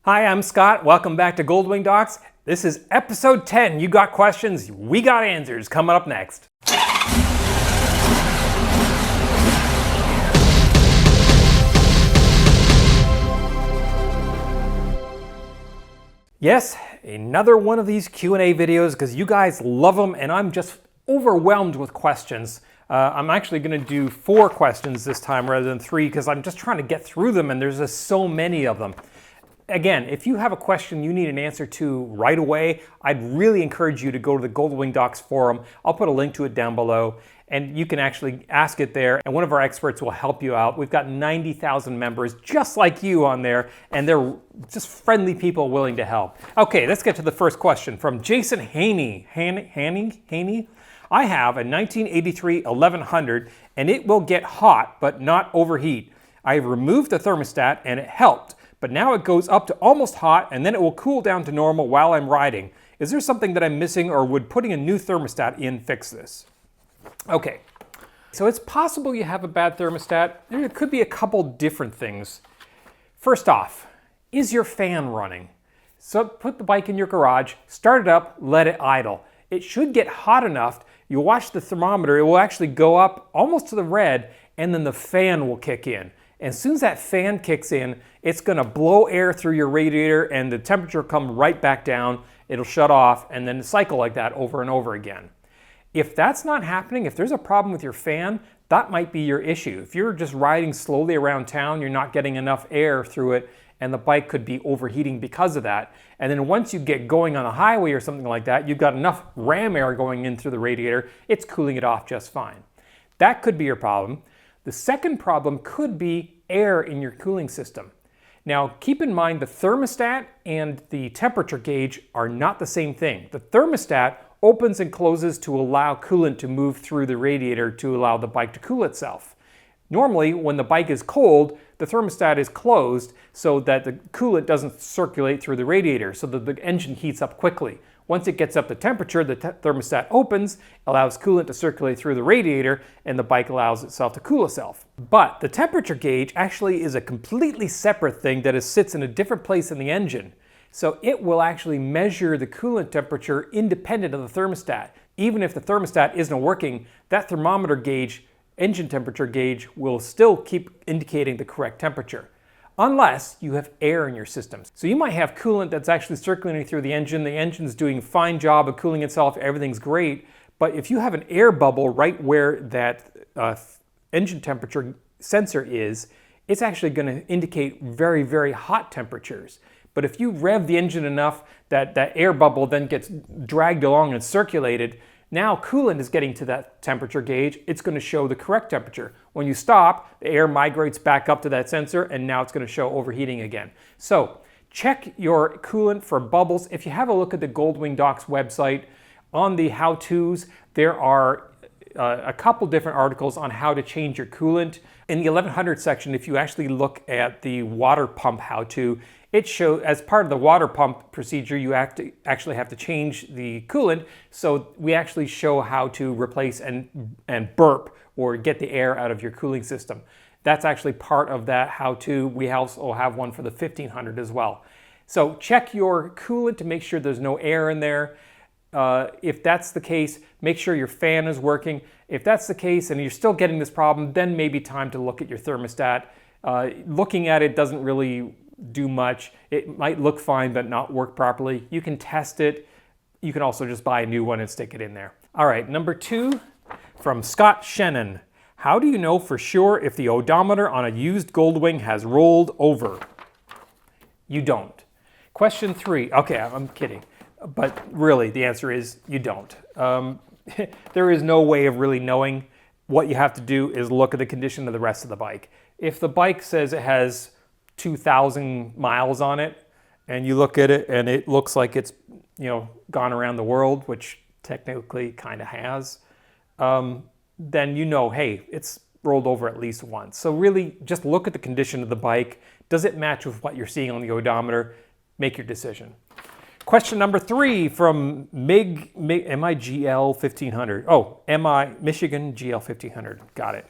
Hi, I'm Scott. Welcome back to GoldwingDocs. This is episode 10. You got questions, we got answers. Coming up next. Yes, another one of these Q&A videos because you guys love them and I'm just overwhelmed with questions. I'm actually going to do 4 questions this time rather than 3 because I'm just trying to get through them and there's just so many of them. Again, if you have a question you need an answer to right away, I'd really encourage you to go to the GoldwingDocs forum. I'll put a link to it down below and you can actually ask it there and one of our experts will help you out. We've got 90,000 members just like you on there and they're just friendly people willing to help. Okay, let's get to the first question from Jason Haney. Haney? I have a 1983 1100 and it will get hot but not overheat. I have removed the thermostat and it helped. But now it goes up to almost hot and then it will cool down to normal while I'm riding. Is there something that I'm missing or would putting a new thermostat in fix this? Okay, so it's possible you have a bad thermostat. There could be a couple different things. First off, is your fan running? So put the bike in your garage, start it up, let it idle. It should get hot enough. You watch the thermometer, it will actually go up almost to the red and then the fan will kick in. And as soon as that fan kicks in, it's going to blow air through your radiator and the temperature will come right back down. It'll shut off and then cycle like that over and over again. If that's not happening, if there's a problem with your fan, that might be your issue. If you're just riding slowly around town, you're not getting enough air through it and the bike could be overheating because of that. And then once you get going on a highway or something like that, you've got enough ram air going in through the radiator, it's cooling it off just fine. That could be your problem. The second problem could be air in your cooling system. Now, keep in mind the thermostat and the temperature gauge are not the same thing. The thermostat opens and closes to allow coolant to move through the radiator to allow the bike to cool itself. Normally, when the bike is cold, the thermostat is closed so that the coolant doesn't circulate through the radiator, so that the engine heats up quickly. Once it gets up to temperature, the thermostat opens, allows coolant to circulate through the radiator, and the bike allows itself to cool itself. But the temperature gauge actually is a completely separate thing that sits in a different place in the engine. So it will actually measure the coolant temperature independent of the thermostat. Even if the thermostat isn't working, that thermometer gauge, engine temperature gauge, will still keep indicating the correct temperature. Unless you have air in your system. So you might have coolant that's actually circulating through the engine's doing a fine job of cooling itself, everything's great, but if you have an air bubble right where that engine temperature sensor is, it's actually going to indicate very, very hot temperatures. But if you rev the engine enough that that air bubble then gets dragged along and circulated, now coolant is getting to that temperature gauge, it's going to show the correct temperature. When you stop, the air migrates back up to that sensor and now it's going to show overheating again. So check your coolant for bubbles. If you have a look at the GoldwingDocs website, on the how-tos, there are a couple different articles on how to change your coolant. In the 1100 section, if you actually look at the water pump how-to, it shows as part of the water pump procedure, you actually have to change the coolant. So we actually show how to replace and burp or get the air out of your cooling system. That's actually part of that how-to. We also have one for the 1500 as well. So check your coolant to make sure there's no air in there. If that's the case, make sure your fan is working. If that's the case and you're still getting this problem, then maybe time to look at your thermostat. Looking at it doesn't really do much. It might look fine but not work properly. You can test it. You can also just buy a new one and stick it in there. All right, number 2 from Scott Shannon. How do you know for sure if the odometer on a used Goldwing has rolled over? You don't. Question 3. Okay, I'm kidding. But really, the answer is you don't. There is no way of really knowing. What you have to do is look at the condition of the rest of the bike. If the bike says it has 2,000 miles on it, and you look at it and it looks like it's gone around the world, which technically kind of has, then you know, hey, it's rolled over at least once. So really, just look at the condition of the bike. Does it match with what you're seeing on the odometer? Make your decision. Question number 3 from MIGL 1500. Oh, Michigan GL 1500. Got it.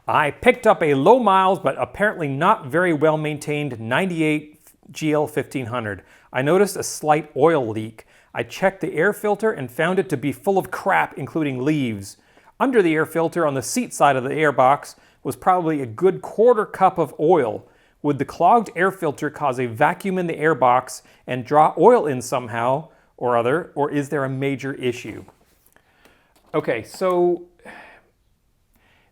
I picked up a low miles but apparently not very well maintained 98 GL 1500. I noticed a slight oil leak. I checked the air filter and found it to be full of crap, including leaves. Under the air filter on the seat side of the airbox was probably a good quarter cup of oil. Would the clogged air filter cause a vacuum in the airbox and draw oil in somehow or other, or is there a major issue? Okay, so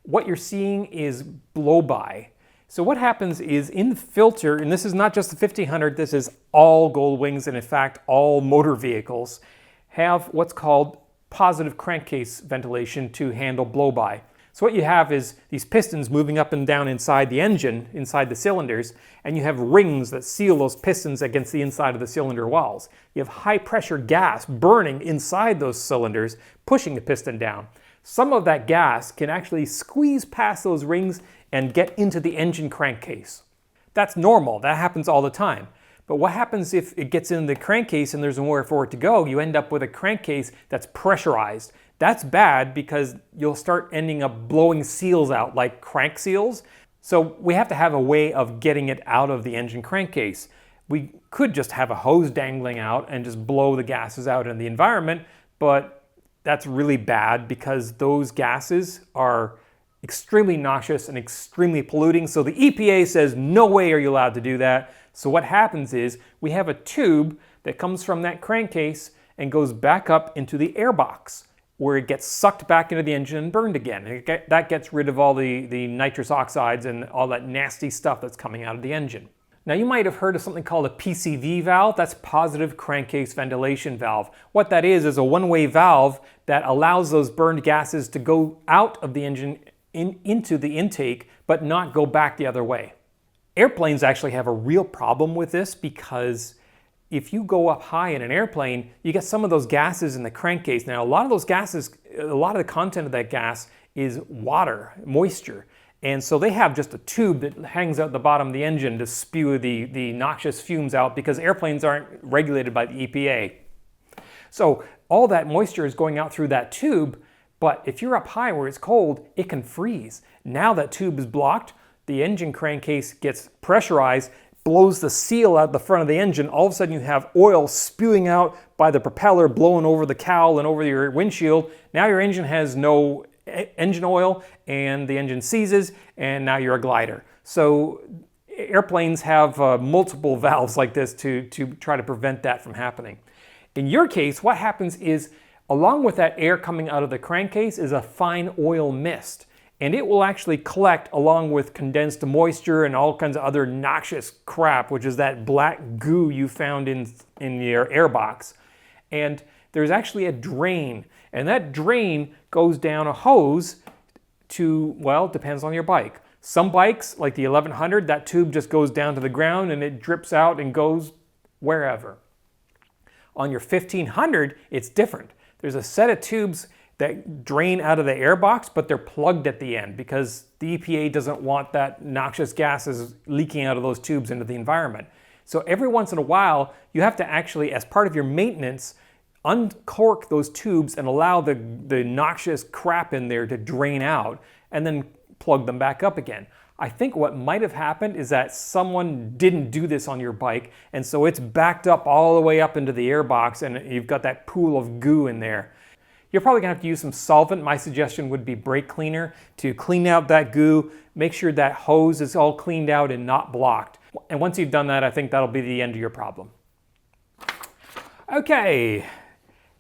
what you're seeing is blow-by. So what happens is in the filter, and this is not just the 1500, this is all Goldwings, and in fact all motor vehicles, have what's called positive crankcase ventilation to handle blow-by. So what you have is these pistons moving up and down inside the engine, inside the cylinders, and you have rings that seal those pistons against the inside of the cylinder walls. You have high pressure gas burning inside those cylinders, pushing the piston down. Some of that gas can actually squeeze past those rings and get into the engine crankcase. That's normal, that happens all the time. But what happens if it gets in the crankcase and there's nowhere for it to go? You end up with a crankcase that's pressurized. That's bad because you'll start ending up blowing seals out like crank seals. So we have to have a way of getting it out of the engine crankcase. We could just have a hose dangling out and just blow the gases out in the environment, but that's really bad because those gases are extremely noxious and extremely polluting. So the EPA says no way are you allowed to do that. So what happens is we have a tube that comes from that crankcase and goes back up into the airbox, where it gets sucked back into the engine and burned again. That gets rid of all the nitrous oxides and all that nasty stuff that's coming out of the engine. Now you might have heard of something called a PCV valve. That's positive crankcase ventilation valve. What that is a one-way valve that allows those burned gases to go out of the engine into the intake, but not go back the other way. Airplanes actually have a real problem with this because if you go up high in an airplane, you get some of those gases in the crankcase. Now, a lot of those gases, a lot of the content of that gas is water, moisture. And so they have just a tube that hangs out the bottom of the engine to spew the noxious fumes out because airplanes aren't regulated by the EPA. So all that moisture is going out through that tube, but if you're up high where it's cold, it can freeze. Now that tube is blocked, the engine crankcase gets pressurized, blows the seal out the front of the engine. All of a sudden you have oil spewing out by the propeller, blowing over the cowl and over your windshield. Now your engine has no engine oil and the engine seizes, and now you're a glider. So airplanes have multiple valves like this to try to prevent that from happening. In your case, what happens is along with that air coming out of the crankcase is a fine oil mist. And it will actually collect along with condensed moisture and all kinds of other noxious crap, which is that black goo you found in your airbox. And there's actually a drain, and that drain goes down a hose to, well, depends on your bike. Some bikes, like the 1100, that tube just goes down to the ground and it drips out and goes wherever. On your 1500, it's different. There's a set of tubes that drain out of the airbox, but they're plugged at the end because the EPA doesn't want that noxious gases leaking out of those tubes into the environment. So every once in a while, you have to actually, as part of your maintenance, uncork those tubes and allow the noxious crap in there to drain out and then plug them back up again. I think what might have happened is that someone didn't do this on your bike, and so it's backed up all the way up into the airbox and you've got that pool of goo in there. You're probably gonna have to use some solvent. My suggestion would be brake cleaner to clean out that goo, make sure that hose is all cleaned out and not blocked. And once you've done that, I think that'll be the end of your problem. Okay,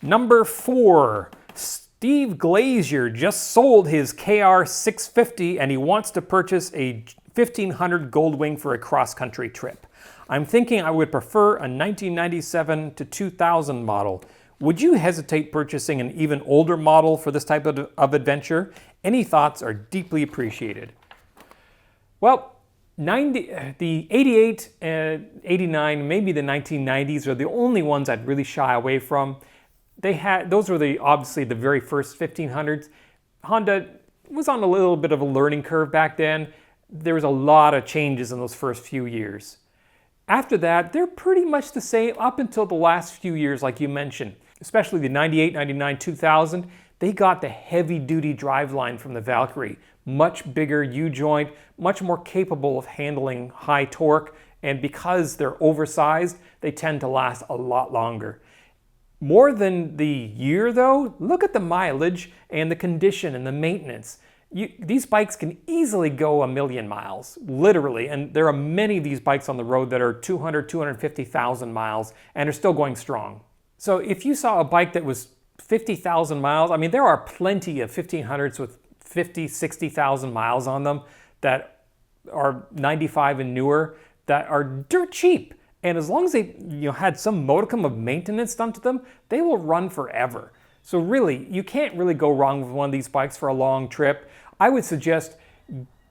number 4. Steve Glazier just sold his KR650 and he wants to purchase a 1500 Goldwing for a cross-country trip. I'm thinking I would prefer a 1997 to 2000 model. Would you hesitate purchasing an even older model for this type of adventure? Any thoughts are deeply appreciated. Well, the 88, 89, maybe the 1990s are the only ones I'd really shy away from. Those were obviously the very first 1500s. Honda was on a little bit of a learning curve back then. There was a lot of changes in those first few years. After that, they're pretty much the same up until the last few years, like you mentioned. Especially the 98, 99, 2000, they got the heavy-duty driveline from the Valkyrie. Much bigger U-joint, much more capable of handling high torque, and because they're oversized, they tend to last a lot longer. More than the year though, look at the mileage and the condition and the maintenance. These bikes can easily go 1,000,000 miles, literally, and there are many of these bikes on the road that are 200, 250,000 miles and are still going strong. So if you saw a bike that was 50,000 miles, I mean, there are plenty of 1500s with 50, 60,000 miles on them that are 95 and newer that are dirt cheap. And as long as they had some modicum of maintenance done to them, they will run forever. So really, you can't really go wrong with one of these bikes for a long trip. I would suggest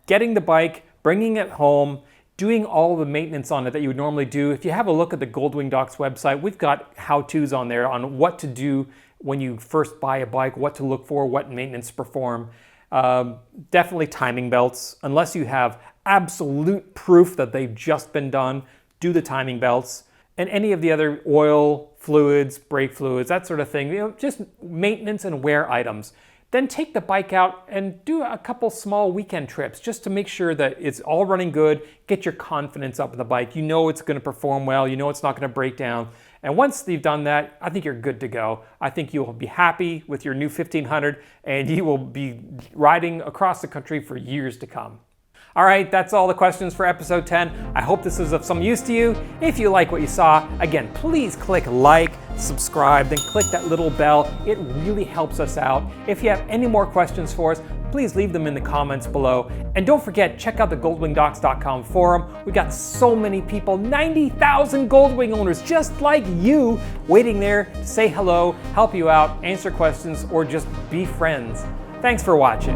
getting the bike, bringing it home, doing all the maintenance on it that you would normally do. If you have a look at the GoldwingDocs website, we've got how-tos on there on what to do when you first buy a bike, what to look for, what maintenance to perform. Definitely timing belts. Unless you have absolute proof that they've just been done, do the timing belts. And any of the other oil, fluids, brake fluids, that sort of thing, just maintenance and wear items. Then take the bike out and do a couple small weekend trips just to make sure that it's all running good, get your confidence up in the bike. You know it's going to perform well, you know it's not going to break down. And once you've done that, I think you're good to go. I think you'll be happy with your new 1500 and you will be riding across the country for years to come. All right, that's all the questions for episode 10. I hope this was of some use to you. If you like what you saw, again, please click like, subscribe, then click that little bell. It really helps us out. If you have any more questions for us, please leave them in the comments below. And don't forget, check out the GoldwingDocs.com forum. We got so many people, 90,000 Goldwing owners just like you, waiting there to say hello, help you out, answer questions, or just be friends. Thanks for watching.